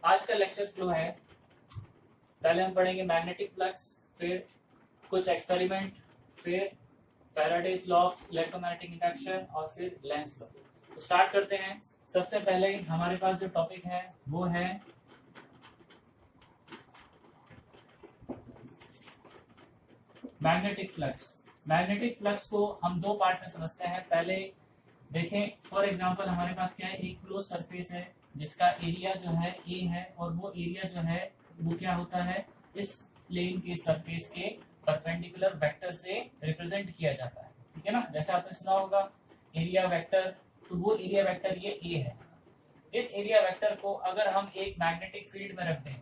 आज का lecture flow है, पहले हम पढ़ेंगे मैग्नेटिक फ्लक्स, फिर कुछ एक्सपेरिमेंट, फिर Faraday's law of electromagnetic induction और फिर लेंस लॉ। तो स्टार्ट करते हैं। सबसे पहले हमारे पास जो टॉपिक है वो है मैग्नेटिक फ्लक्स। मैग्नेटिक फ्लक्स को हम दो पार्ट में समझते हैं। पहले देखें, फॉर एग्जांपल हमारे पास क्या है, एक क्लोज सरफेस है जिसका एरिया जो है ए है, और वो एरिया जो है वो क्या होता है, इस प्लेन के सरफेस के परपेंडिकुलर वेक्टर से रिप्रेजेंट किया जाता है। ठीक है ना, जैसे आपने सुना होगा एरिया वेक्टर, तो वो एरिया वेक्टर ये ए है। इस एरिया वेक्टर को अगर हम एक मैग्नेटिक फील्ड में रख दें,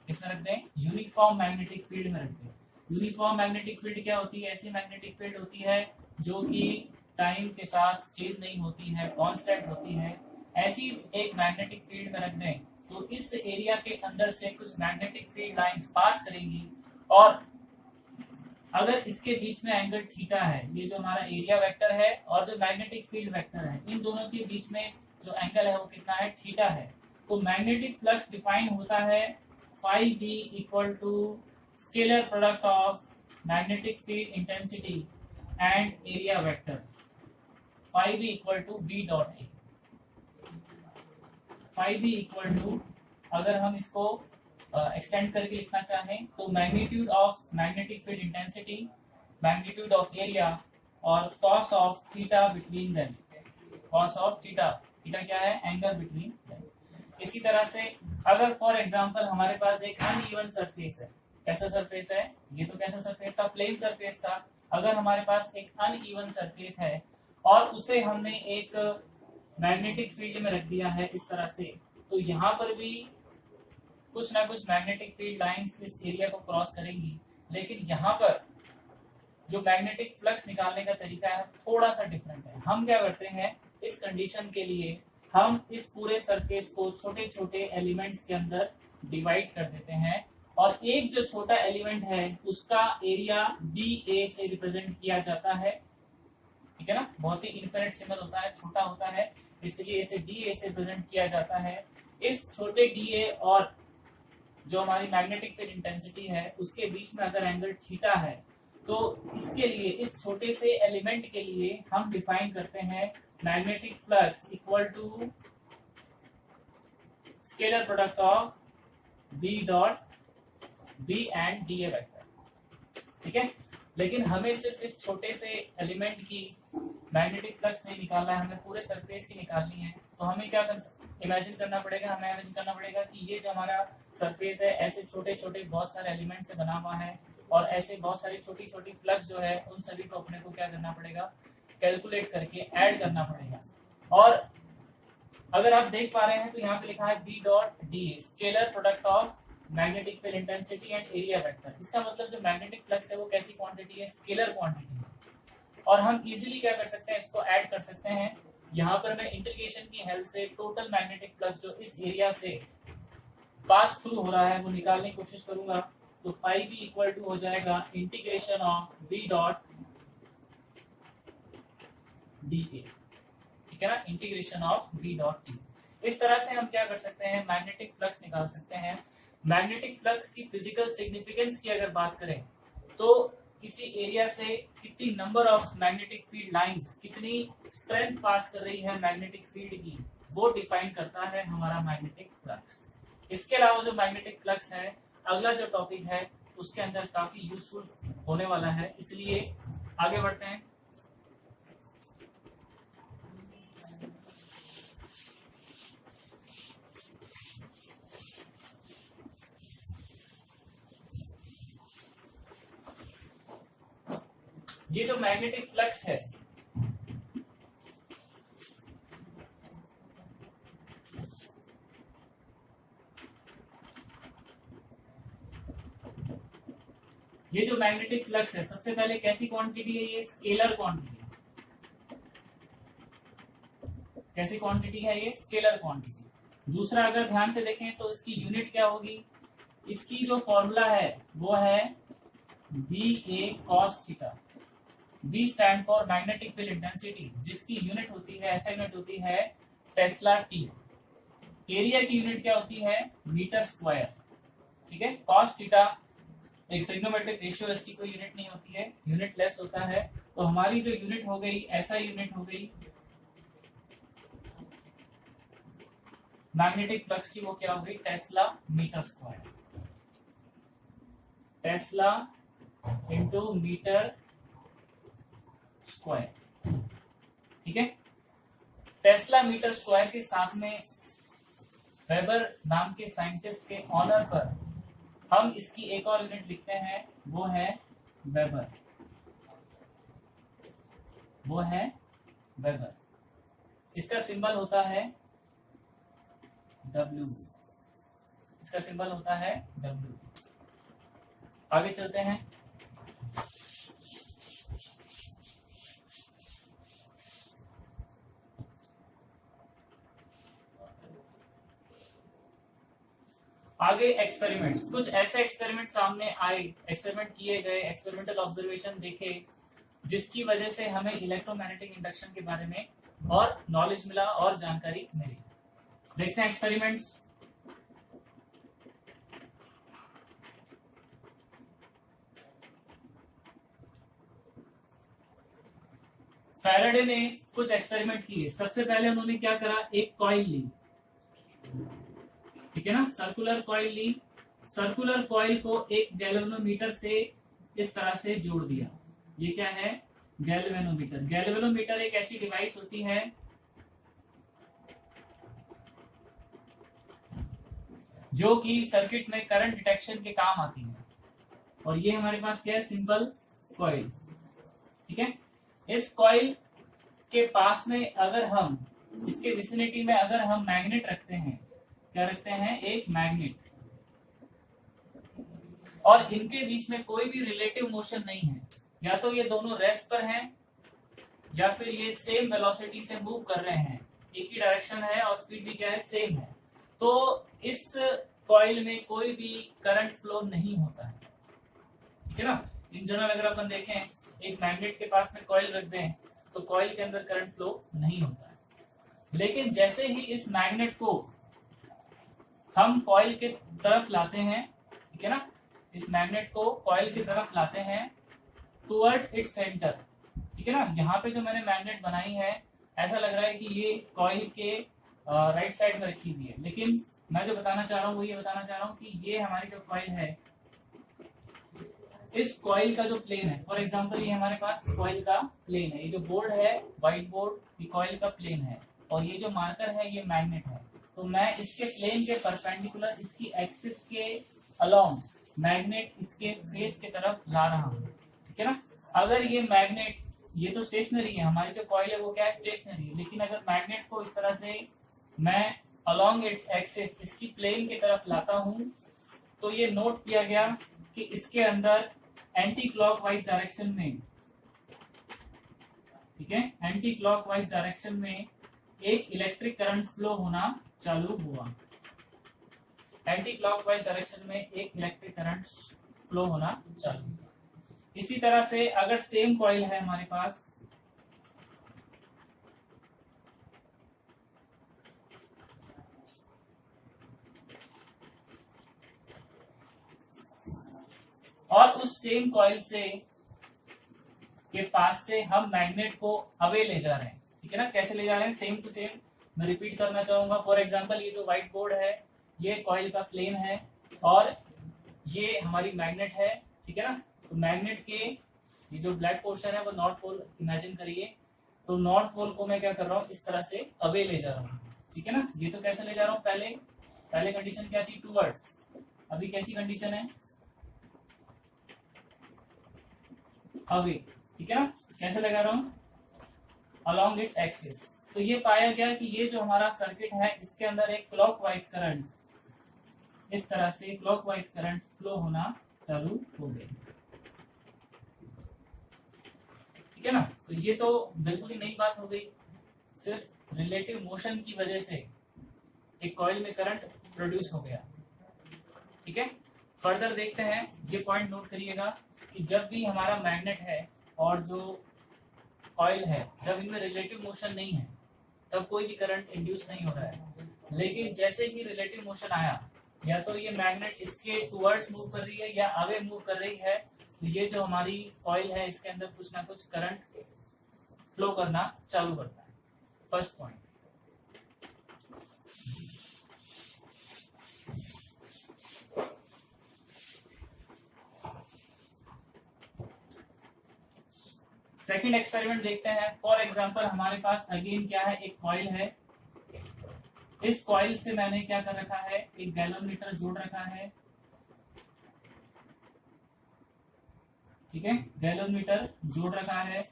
किसमें रख दें, यूनिफॉर्म मैग्नेटिक फील्ड में रख दें। यूनिफॉर्म मैग्नेटिक फील्ड क्या होती है, ऐसी मैग्नेटिक फील्ड होती है जो कि टाइम के साथ चेंज नहीं होती है, कांस्टेंट होती है। ऐसी एक मैग्नेटिक फील्ड में रख दें तो इस एरिया के अंदर से कुछ मैग्नेटिक फील्ड लाइंस पास करेंगी, और अगर इसके बीच में एंगल थीटा है, ये जो हमारा एरिया वेक्टर है और जो मैग्नेटिक फील्ड वेक्टर है, इन दोनों के बीच में जो एंगल है वो कितना है, थीटा है। तो मैग्नेटिक फ्लक्स डिफाइन होता है phi B equal to scalar product of magnetic field intensity and area vector, phi B equal to B dot A. Phi B equal to, अगर हम इसको एक्सटेंड करके लिखना चाहें तो magnitude of magnetic field intensity, magnitude of area और cos of theta between them. Cos of theta, theta क्या है, एंगल बिटवीन देम। इसी तरह से अगर फॉर एग्जांपल हमारे पास एक अनइवन सरफेस है, कैसा सरफेस है, ये तो कैसा सरफेस था, प्लेन सरफेस था। अगर हमारे पास एक अनइवन सरफेस है और उसे हमने एक मैग्नेटिक फील्ड में रख दिया है इस तरह से, तो यहाँ पर भी कुछ ना कुछ मैग्नेटिक फील्ड लाइंस इस एरिया को क्रॉस करेंगी। लेकिन यहाँ पर जो मैग्नेटिक फ्लक्स निकालने का तरीका है थोड़ा सा डिफरेंट है। हम क्या करते हैं, इस कंडीशन के लिए हम इस पूरे सरफेस को छोटे छोटे एलिमेंट्स के अंदर डिवाइड कर देते हैं, और एक जो छोटा एलिमेंट है उसका एरिया डी ए से रिप्रेजेंट किया जाता है। ठीक है ना, बहुत ही इनफिनिट सिंबल होता है, छोटा होता है, इसलिए इसे डी ए से रिप्रेजेंट किया जाता है। इस छोटे डी ए और जो हमारी मैग्नेटिक फील्ड इंटेंसिटी है उसके बीच में अगर एंगल थीटा है, तो इसके लिए, इस छोटे से एलिमेंट के लिए हम डिफाइन करते हैं magnetic flux equal to scalar product of B dot B and D A vector. ठीक है, लेकिन हमें सिर्फ इस छोटे से एलिमेंट की मैग्नेटिक फ्लक्स नहीं निकालना है, हमें पूरे सरफेस की निकालनी है। तो हमें क्या इमेजिन करना पड़ेगा, हमें इमेजिन करना पड़ेगा कि ये जो हमारा सरफेस है ऐसे छोटे छोटे बहुत सारे एलिमेंट से बना हुआ है, और ऐसे बहुत सारी छोटी छोटी फ्लक्स जो है उन सभी को अपने को क्या करना पड़ेगा, कैलकुलेट करके ऐड करना पड़ेगा। और अगर आप देख पा रहे हैं तो यहाँ पे लिखा है B dot D A, scalar product of magnetic field intensity and area vector. इसका मतलब जो मैग्नेटिक फ्लक्स है वो कैसी क्वांटिटी है, स्केलर क्वांटिटी है। और हम इजीली क्या कर सकते हैं, इसको ऐड कर सकते हैं। यहाँ पर मैं इंटीग्रेशन की हेल्प से टोटल मैग्नेटिक फ्लक्स जो इस एरिया से पास थ्रू हो रहा है वो निकालने की कोशिश करूंगा। तो फाई बी इक्वल टू हो जाएगा integration of B dot D A. ठीक है ना, integration of B dot D. इस तरह से हम क्या कर सकते हैं, मैग्नेटिक फ्लक्स निकाल सकते हैं। मैग्नेटिक फ्लक्स की फिजिकल सिग्निफिकेंस की अगर बात करें तो किसी एरिया से कितनी number of magnetic field lines, कितनी स्ट्रेंथ पास कर रही है मैग्नेटिक फील्ड की, वो डिफाइन करता है हमारा मैग्नेटिक फ्लक्स। इसके अलावा जो मैग्नेटिक फ्लक्स है, अगला जो टॉपिक है उसके अंदर काफी यूजफुल होने वाला है, इसलिए आगे बढ़ते हैं। ये जो मैग्नेटिक फ्लक्स है ये जो मैग्नेटिक फ्लक्स है सबसे पहले कैसी क्वांटिटी है, ये स्केलर क्वांटिटी। कैसी क्वांटिटी है, ये स्केलर क्वांटिटी। दूसरा अगर ध्यान से देखें तो इसकी यूनिट क्या होगी, इसकी जो फॉर्मूला है वो है B A cos theta. B stand for magnetic field intensity, जिसकी यूनिट होती है, ऐसा यूनिट होती है टेस्ला टी। एरिया की यूनिट क्या होती है, मीटर स्क्वायर, ठीक है। कॉस थीटा एक ट्रिग्नोमेट्रिक रेशियो, इसकी कोई यूनिट नहीं होती है, यूनिट लेस होता है। तो हमारी जो यूनिट हो गई, ऐसा यूनिट हो गई मैग्नेटिक फ्लक्स की, वो क्या हो गई, tesla metre square, tesla into metre square, ठीक है। टेस्ला मीटर स्क्वायर के साथ में वेबर नाम के साइंटिस्ट के ऑनर पर हम इसकी एक और यूनिट लिखते हैं, वो है वेबर, वो है वेबर। इसका सिंबल होता है W, इसका सिंबल होता है W। आगे चलते हैं। आगे एक्सपेरिमेंट्स, कुछ ऐसे एक्सपेरिमेंट सामने आए, एक्सपेरिमेंट किए गए, एक्सपेरिमेंटल ऑब्जर्वेशन देखे, जिसकी वजह से हमें इलेक्ट्रोमैग्नेटिक इंडक्शन के बारे में और नॉलेज मिला और जानकारी मिली। देखते हैं एक्सपेरिमेंट्स। फैराडे ने कुछ एक्सपेरिमेंट किए। सबसे पहले उन्होंने क्या करा, एक कॉइल ली, ठीक है ना, सर्कुलर कॉइल ली। सर्कुलर कॉइल को एक गैल्वेनोमीटर से इस तरह से जोड़ दिया। ये क्या है, गैल्वेनोमीटर। गैल्वेनोमीटर एक ऐसी डिवाइस होती है जो कि सर्किट में करंट डिटेक्शन के काम आती है। और ये हमारे पास क्या है, सिंपल कॉइल, ठीक है। इस कॉइल के पास में अगर हम, इसके विसिनिटी में अगर हम मैग्नेट रखते हैं, क्या रखते हैं, एक मैग्नेट, और इनके बीच में कोई भी रिलेटिव मोशन नहीं है, या तो ये दोनों रेस्ट पर हैं या फिर ये सेम वेलोसिटी से मूव कर रहे हैं, एक ही डायरेक्शन है और स्पीड भी क्या है, सेम है, तो इस कॉइल में कोई भी करंट फ्लो नहीं होता है, ठीक है ना। इन जनरल अगर अपन देखें, एक मैग्नेट के पास में कॉइल रख दें तो कॉइल के अंदर करंट फ्लो नहीं होता है। लेकिन जैसे ही इस मैग्नेट को हम कॉइल के तरफ लाते हैं, ठीक है ना, इस मैग्नेट को कॉइल की तरफ लाते हैं टुवर्ड इट्स सेंटर, ठीक है ना। यहाँ पे जो मैंने मैग्नेट बनाई है, ऐसा लग रहा है कि ये कॉइल के राइट साइड में रखी हुई है, लेकिन मैं जो बताना चाह रहा हूँ वो ये बताना चाह रहा हूँ कि ये हमारी जो कॉइल है, इस कॉइल का जो प्लेन है, फॉर एग्जांपल ये हमारे पास कॉइल का प्लेन है, ये जो बोर्ड है व्हाइट बोर्ड, ये कॉइल का प्लेन है, और ये जो मार्कर है ये मैग्नेट है। तो मैं इसके प्लेन के परपेंडिकुलर, इसकी एक्सिस के अलोंग मैग्नेट इसके फेस के तरफ ला रहा हूँ, ठीक है ना। अगर ये मैग्नेट, ये तो स्टेशनरी है, हमारी जो कॉइल है वो क्या है, स्टेशनरी है, लेकिन अगर मैग्नेट को इस तरह से मैं अलोंग इट्स एक्सिस, इसकी प्लेन की तरफ लाता हूँ, तो ये नोट किया गया कि इसके अंदर एंटी क्लॉकवाइज डायरेक्शन में, ठीक है, एंटी क्लॉकवाइज डायरेक्शन में एक इलेक्ट्रिक करंट फ्लो होना चालू हुआ। एंटी क्लॉकवाइज डायरेक्शन में एक इलेक्ट्रिक करंट फ्लो होना चालू हुआ। इसी तरह से अगर सेम कॉइल है हमारे पास, और उस सेम कॉइल से के पास से हम मैग्नेट को अवे ले जा रहे हैं, ठीक है ना। कैसे ले जा रहे हैं, सेम टू सेम मैं रिपीट करना चाहूंगा। फॉर एग्जांपल ये जो व्हाइट बोर्ड है, ये कॉइल का प्लेन है और ये हमारी मैग्नेट है, ठीक है ना। तो मैग्नेट के ये जो ब्लैक पोर्शन है वो नॉर्थ पोल इमेजिन करिए, तो नॉर्थ पोल को मैं क्या कर रहा हूँ, इस तरह से अवे ले जा रहा हूँ, ठीक है ना। ये तो कैसे ले जा रहा हूँ, पहले कंडीशन क्या थी, टूवर्ड्स, अभी कैसी कंडीशन है, अवे, ठीक है ना। कैसे लगा रहा हूं, अलोंग इट्स एक्सिस। तो ये पाया गया कि ये जो हमारा सर्किट है, इसके अंदर एक क्लॉकवाइज करंट, इस तरह से क्लॉकवाइज करंट फ्लो होना चालू हो गया, ठीक है ना। तो ये तो बिल्कुल ही नई बात हो गई, सिर्फ रिलेटिव मोशन की वजह से एक कॉइल में करंट प्रोड्यूस हो गया, ठीक है। फर्दर देखते हैं, ये पॉइंट नोट करिएगा कि जब भी हमारा मैग्नेट है और जो कॉइल है, जब इनमें रिलेटिव मोशन नहीं है, तब कोई भी करंट इंड्यूस नहीं हो रहा है। लेकिन जैसे ही रिलेटिव मोशन आया, या तो ये मैग्नेट इसके टुवर्ड्स मूव कर रही है या अवे मूव कर रही है, तो ये जो हमारी कॉइल है इसके अंदर कुछ ना कुछ करंट फ्लो करना चालू करता है। First point. सेकंड एक्सपेरिमेंट देखते हैं। फॉर एग्जांपल हमारे पास अगेन क्या है, एक कॉइल है। इस कॉइल से मैंने क्या कर रखा है, एक गैलोमीटर जोड़ रखा है। ठीक है, गैलोमीटर जोड़ रखा है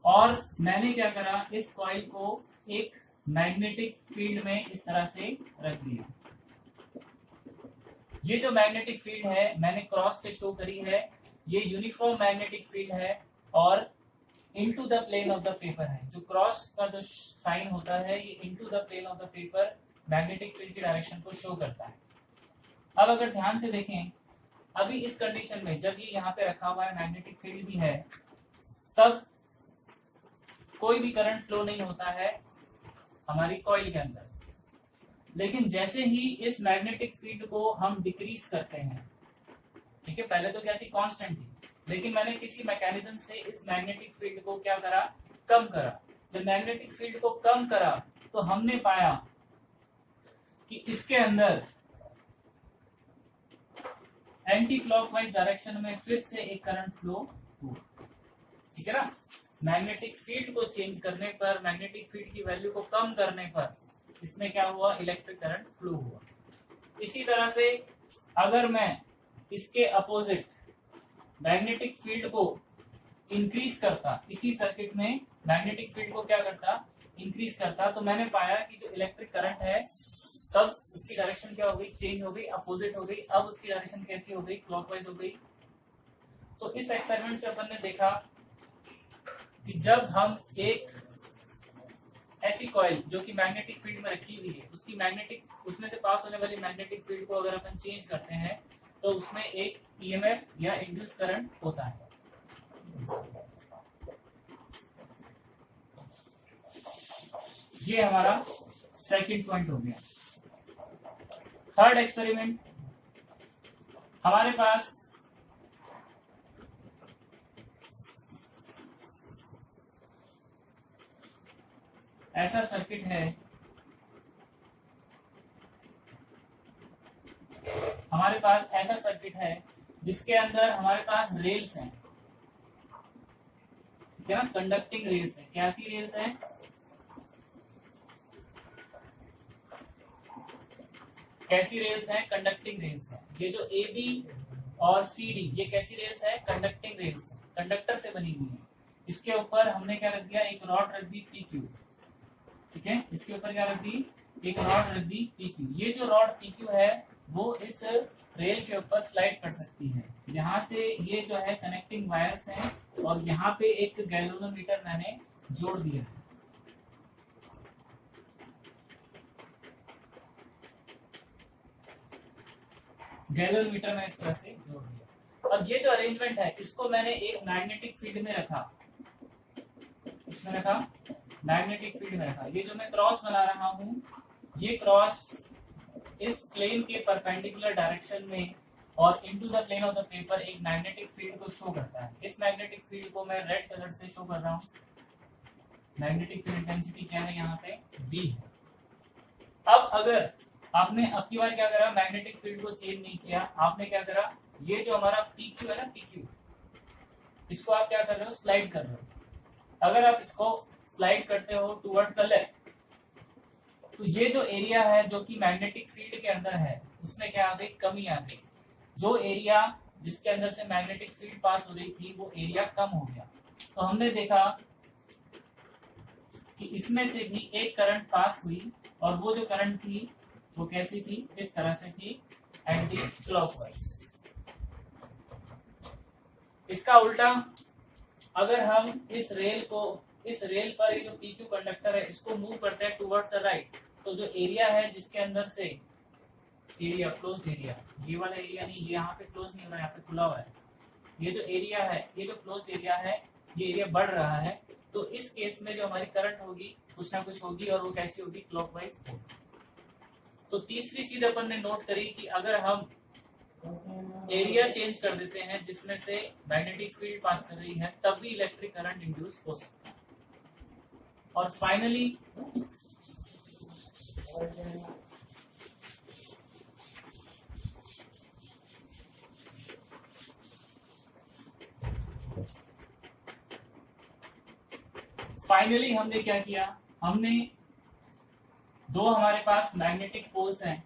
और मैंने क्या करा, इस कॉइल को एक मैग्नेटिक फील्ड में इस तरह से रख दिया। ये जो मैग्नेटिक फील्ड है मैंने क्रॉस से शो करी है, ये यूनिफॉर्म मैग्नेटिक फील्ड है और into the plane of the paper है। जो क्रॉस का जो साइन होता है ये into the plane of the paper magnetic field की डायरेक्शन को शो करता है। अब अगर ध्यान से देखें, अभी इस कंडीशन में जब ये यहाँ पे रखा हुआ है, मैग्नेटिक फील्ड भी है, तब कोई भी करंट फ्लो नहीं होता है हमारी कॉइल के अंदर। लेकिन जैसे ही इस मैग्नेटिक फील्ड को हम डिक्रीज करते हैं, ठीक है, पहले तो क्या थी, कांस्टेंट थी, लेकिन मैंने किसी मैकेनिज्म से इस मैग्नेटिक फील्ड को क्या करा, कम करा। जब मैग्नेटिक फील्ड को कम करा तो हमने पाया कि इसके अंदर एंटी क्लॉकवाइज डायरेक्शन में फिर से एक करंट फ्लो हुआ। ठीक है ना, मैग्नेटिक फील्ड को चेंज करने पर, मैग्नेटिक फील्ड की वैल्यू को कम करने पर इसमें क्या हुआ, इलेक्ट्रिक करंट फ्लो हुआ। इसी तरह से अगर मैं इसके अपोजिट मैग्नेटिक फील्ड को इंक्रीज करता, इसी सर्किट में मैग्नेटिक फील्ड को क्या करता, इंक्रीज करता, तो मैंने पाया कि जो इलेक्ट्रिक करंट है तब उसकी डायरेक्शन क्या हो गई, चेंज हो गई, अपोजिट हो गई। अब उसकी डायरेक्शन कैसी हो गई, क्लॉकवाइज हो गई। तो इस एक्सपेरिमेंट से अपन ने देखा कि जब हम एक ऐसी कॉइल जो कि मैग्नेटिक फील्ड में रखी हुई है, उसकी मैग्नेटिक, उसमें से पास होने वाली मैग्नेटिक फील्ड को अगर अपन चेंज करते हैं तो उसमें एक ईएमएफ या इंड्यूस करंट होता है। ये हमारा सेकंड पॉइंट हो गया। थर्ड एक्सपेरिमेंट, हमारे पास ऐसा सर्किट है, हमारे पास ऐसा सर्किट है जिसके अंदर हमारे पास रेल्स हैं, ठीक है ना, कंडक्टिंग रेल्स हैं। कैसी रेल्स हैं, कैसी रेल्स हैं, कंडक्टिंग रेल्स हैं। ये जो ए बी और सी डी, ये कैसी रेल्स है, कंडक्टिंग रेल्स है, कंडक्टर से बनी हुई है। इसके ऊपर हमने क्या रख दिया, एक रॉड रख दी पी क्यू। ठीक है, इसके ऊपर क्या रख दी, एक रॉड रख दी पी क्यू। ये जो रॉड पी क्यू है वो इस रेल के ऊपर स्लाइड कर सकती है। यहाँ से ये जो है कनेक्टिंग वायर्स हैं और यहाँ पे एक गैल्वेनोमीटर मैंने जोड़ दिया है। गैल्वेनोमीटर मैंने इस तरह से जोड़ दिया। अब ये जो अरेंजमेंट है इसको मैंने एक मैग्नेटिक फील्ड में रखा, इसमें रखा, मैग्नेटिक फील्ड में रखा। ये जो मैं क्रॉस बना रहा हूँ, ये क्रॉस इस प्लेन के परपेंडिकुलर डायरेक्शन में और into the plane of the paper एक मैग्नेटिक फील्ड को शो करता है। इस मैग्नेटिक फील्ड को मैं रेड कलर से शो कर रहा हूँ। मैग्नेटिक फील्ड इंटेंसिटी क्या है, यहाँ पे बी है। अब अगर आपने अब की बार क्या करा, मैग्नेटिक फील्ड को चेंज नहीं किया, आपने क्या करा, ये जो हमारा पी क्यू है ना, पी क्यू, इसको आप क्या कर रहे हो, स्लाइड कर रहे हो। अगर आप इसको स्लाइड करते हो टुवर्ड्स द लेफ्ट, तो ये जो एरिया है जो कि मैग्नेटिक फील्ड के अंदर है उसमें क्या आ गई, कमी आ गई। जो एरिया जिसके अंदर से मैग्नेटिक फील्ड पास हो रही थी वो एरिया कम हो गया। तो हमने देखा कि इसमें से भी एक करंट पास हुई और वो जो करंट थी वो कैसी थी, इस तरह से थी, एंटी क्लॉकवाइज। इसका उल्टा, अगर हम इस रेल पर ये जो पीक्यू कंडक्टर है इसको मूव करते हैं टुवर्ड्स द राइट, तो जो एरिया है जिसके अंदर से एरिया, क्लोज्ड एरिया, ये वाला एरिया नहीं, ये यहाँ पे क्लोज नहीं हो रहा है, यहाँ पे खुला हुआ है। ये जो एरिया है, ये जो क्लोज्ड एरिया है, ये एरिया बढ़ रहा है। तो इस केस में जो हमारी करंट होगी कुछ ना कुछ होगी और वो कैसी होगी, क्लॉकवाइज होगी। तो तीसरी चीज अपन ने नोट करी कि अगर हम एरिया चेंज कर देते हैं जिसमें से मैग्नेटिक फील्ड पास कर रही है, तब भी इलेक्ट्रिक करंट इंड्यूस हो सकता है। और फाइनली हमने क्या किया, हमने दो हमारे पास मैग्नेटिक पोल्स हैं,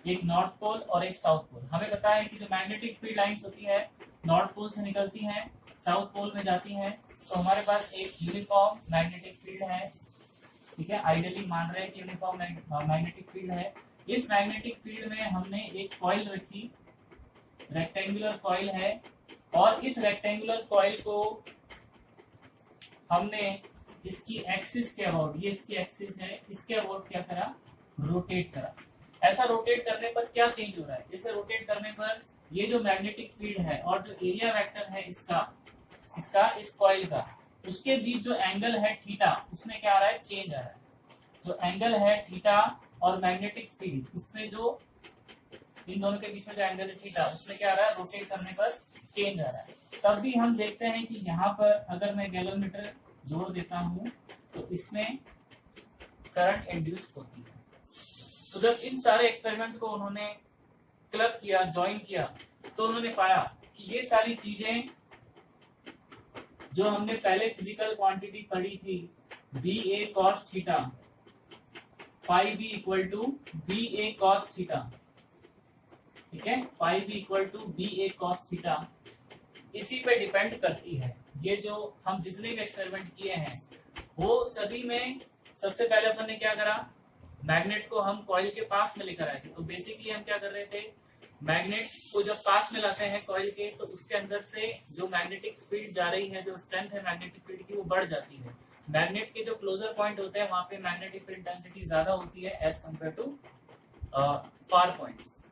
एक नॉर्थ पोल और एक साउथ पोल। हमें पता है कि जो मैग्नेटिक फील्ड लाइंस होती है नॉर्थ पोल से निकलती हैं, साउथ पोल में जाती हैं, तो हमारे पास एक यूनिफॉर्म मैग्नेटिक फील्ड है। ठीक है, आइडियली मान रहे हैं कि यूनिफॉर्म मैग्नेटिक फील्ड है। इस मैग्नेटिक फील्ड में हमने एक कॉइल रखी, रेक्टेंगुलर कॉइल है, और इस रेक्टेंगुलर कॉइल को हमने इसकी एक्सिस के अबाउट, ये इसकी एक्सिस है, इसके अबाउट क्या करा, रोटेट करा। ऐसा रोटेट करने पर क्या चेंज हो रहा है, इसे रोटेट करने पर ये जो मैग्नेटिक फील्ड है और जो एरिया वेक्टर है इसका इस कॉइल का, उसके बीच जो एंगल है थीटा, उसमें क्या आ रहा है, चेंज आ रहा है। जो एंगल है थीटा और मैग्नेटिक फील्ड, इसमें जो इन दोनों के बीच में जो एंगल है थीटा, उसमें क्या आ रहा है, रोटेट करने पर चेंज आ रहा है। तब भी हम देखते हैं कि यहाँ पर अगर मैं गैलोमीटर जोड़ देता हूँ तो इसमें करंट इंड्यूस होती है। तो जब इन सारे एक्सपेरिमेंट को उन्होंने क्लब किया, ज्वाइन किया, तो उन्होंने पाया कि ये सारी चीजें जो हमने पहले फिजिकल क्वांटिटी पढ़ी थी, B A cos theta, phi B equal to B A cos theta, ठीक है, phi B equal to B A cos theta, इसी पे डिपेंड करती है। ये जो हम जितने भी एक्सपेरिमेंट किए हैं वो सभी में सबसे पहले अपन ने क्या करा, मैग्नेट को हम कॉइल के पास में लेकर आए थे। तो बेसिकली हम क्या कर रहे थे, मैग्नेट को जब पास में लाते हैं कॉइल के, तो उसके अंदर से जो मैग्नेटिक फील्ड जा रही है, जो स्ट्रेंथ है मैग्नेटिक फील्ड की, वो बढ़ जाती है। मैग्नेट के जो क्लोजर पॉइंट होते हैं वहां पे मैग्नेटिक फील्ड डेंसिटी ज्यादा होती है as compare to far points.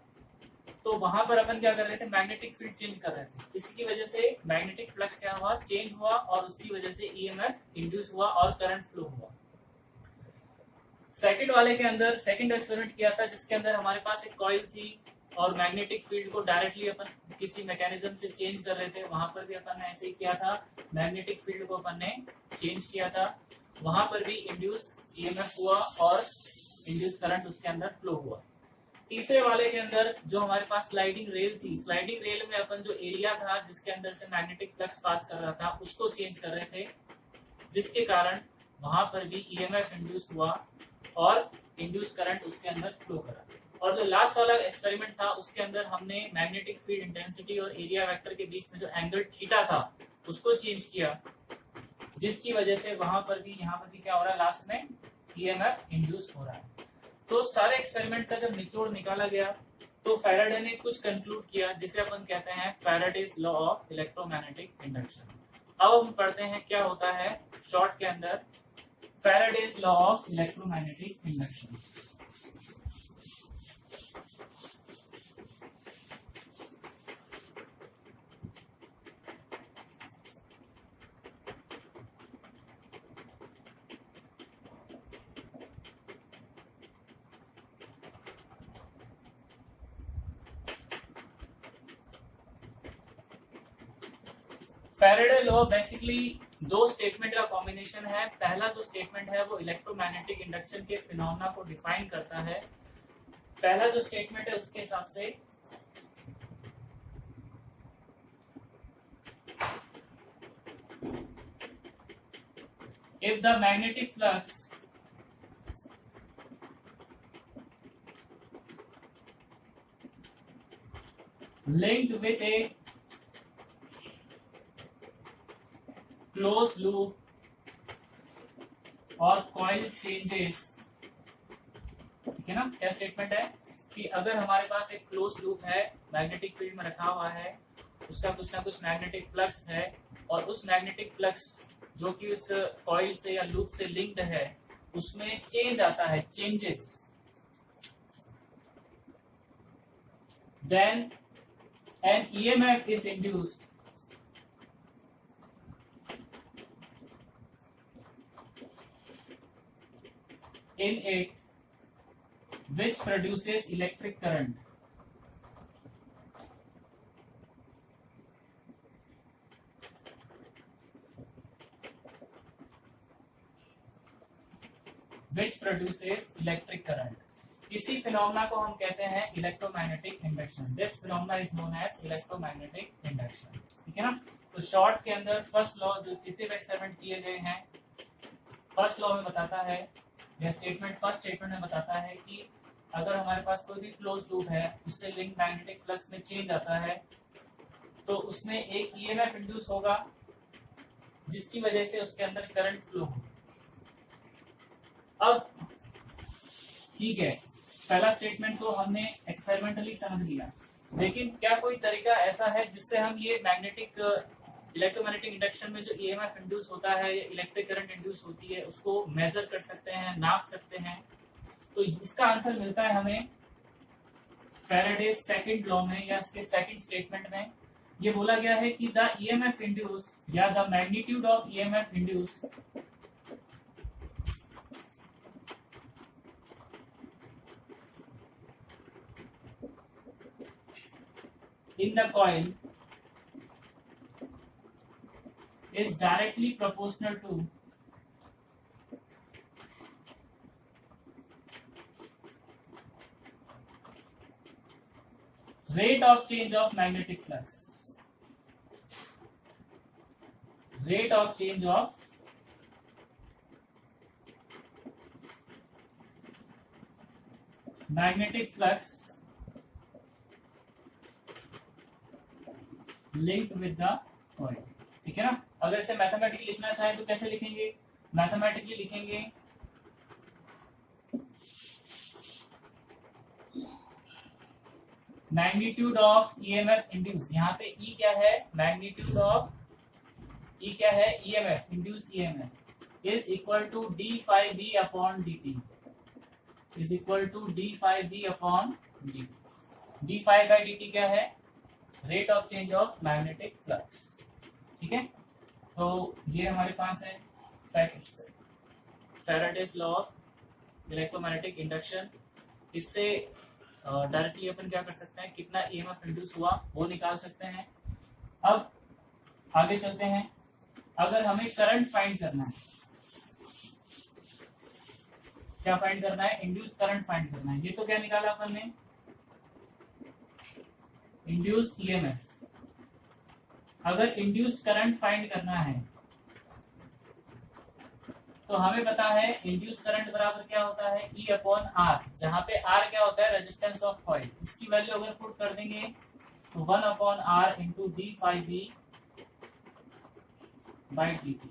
तो वहां पर अपन क्या कर रहे थे, मैग्नेटिक फील्ड चेंज कर रहे थे। इसकी वजह से मैग्नेटिक फ्लक्स क्या हुआ, चेंज हुआ, और उसकी वजह से ईएमएफ इंड्यूस हुआ और करंट फ्लो हुआ। सेकंड वाले के अंदर सेकंड एक्सपेरिमेंट किया था, जिसके अंदर हमारे पास एक कॉइल थी और मैग्नेटिक फील्ड को डायरेक्टली अपन किसी मैकेनिज्म से चेंज कर रहे थे। वहां पर भी अपन ने ऐसे ही किया था, मैग्नेटिक फील्ड को अपन ने चेंज किया था, वहां पर भी इंड्यूस ईएमएफ हुआ और इंड्यूस करंट उसके अंदर फ्लो हुआ। तीसरे वाले के अंदर जो हमारे पास स्लाइडिंग रेल थी, स्लाइडिंग रेल में अपन जो एरिया था जिसके अंदर से मैग्नेटिक फ्लक्स पास कर रहा था, उसको चेंज कर रहे थे, जिसके कारण वहां पर भी ईएमएफ इंड्यूस हुआ और इंड्यूस करंट उसके अंदर फ्लो करा। और जो लास्ट वाला एक्सपेरिमेंट था उसके अंदर हमने मैग्नेटिक फील्ड इंटेंसिटी और एरिया वेक्टर के बीच में जो एंगल थीटा था उसको चेंज किया, जिसकी वजह से वहां पर भी यहाँ पर भी क्या हो रहा है, लास्ट में ईएमएफ इंड्यूस हो रहा है। तो सारे एक्सपेरिमेंट का जब निचोड़ निकाला गया तो फैराडे ने कुछ कंक्लूड किया, जिसे अपन कहते हैं Faraday's law of electromagnetic induction. अब हम पढ़ते हैं क्या होता है शॉर्ट के अंदर Faraday's law of electromagnetic induction. Faraday law basically दो स्टेटमेंट का कॉम्बिनेशन है। पहला जो स्टेटमेंट है वो इलेक्ट्रोमैग्नेटिक इंडक्शन के फिनोमेना को डिफाइन करता है। पहला जो स्टेटमेंट है उसके हिसाब से if the magnetic flux linked with a closed loop और coil changes, ठीक है ना। क्या स्टेटमेंट है कि अगर हमारे पास एक क्लोज लूप है, मैग्नेटिक फील्ड में रखा हुआ है, उसका कुछ ना कुछ मैग्नेटिक फ्लक्स है, और उस मैग्नेटिक फ्लक्स जो कि उस कॉइल से या लूप से लिंक्ड है उसमें चेंज आता है, changes, then an EMF is induced in it which produces electric current. Which produces electric current. इसी फिनोमेना को हम कहते हैं electromagnetic induction. This phenomena is known as electromagnetic induction. ठीक है ना. तो शॉर्ट के अंदर फर्स्ट लॉ जो जितने भी एक्सपेरिमेंट किए गए हैं, फर्स्ट लॉ में बताता है, यह स्टेटमेंट फर्स्ट स्टेटमेंट में बताता है कि अगर हमारे पास कोई भी क्लोज लूप है, उससे लिंक मैग्नेटिक फ्लक्स में चेंज आता है, तो उसमें एक ईएमएफ इंड्यूस होगा जिसकी वजह से उसके अंदर करंट फ्लो हो. अब ठीक है, पहला स्टेटमेंट तो हमने एक्सपेरिमेंटली समझ लिया, लेकिन क्या कोई तरीका ऐसा है जिससे हम ये मैग्नेटिक इलेक्ट्रोमैग्नेटिक इंडक्शन में जो ईएमएफ इंड्यूस होता है या इलेक्ट्रिक करंट इंड्यूस होती है उसको मेजर कर सकते हैं, नाप सकते हैं? तो इसका आंसर मिलता है हमें फैराडेज सेकंड लॉ में या इसके सेकंड स्टेटमेंट में. ये बोला गया है कि द ईएमएफ इंड्यूस या the magnitude of EMF induce in the coil is directly proportional to rate of change of magnetic flux. Rate of change of magnetic flux linked with the coil. ठीक है ना. अगर इसे mathematically लिखना चाहें तो कैसे लिखेंगे? मैथमेटिकली लिखेंगे मैग्नीट्यूड ऑफ ईएमएफ इंड्यूस. यहाँ पे ई क्या है? मैग्नीट्यूड ऑफ ई क्या है? EMF induce EMF is equal to d phi B upon d t. Is equal to d phi B upon d t. D phi B D d t है? Rate of change of magnetic flux. ठीक है. तो ये हमारे पास है Faraday's law of electromagnetic induction. इससे directly अपन क्या कर सकते हैं, कितना ईएमएफ इंड्यूस हुआ वो निकाल सकते हैं. अब आगे चलते हैं. अगर हमें करंट फाइंड करना है, क्या फाइंड करना है? इंड्यूस करंट फाइंड करना है. ये तो क्या निकाला अपन ने? Induced EMF. अगर इंड्यूस्ड करंट फाइंड करना है तो हमें पता है इंड्यूस्ड करंट बराबर क्या होता है? ई अपॉन आर, जहां पे आर क्या होता है? Resistance of coil. इसकी वैल्यू अगर पुट कर देंगे तो 1 upon R into d phi B by D T.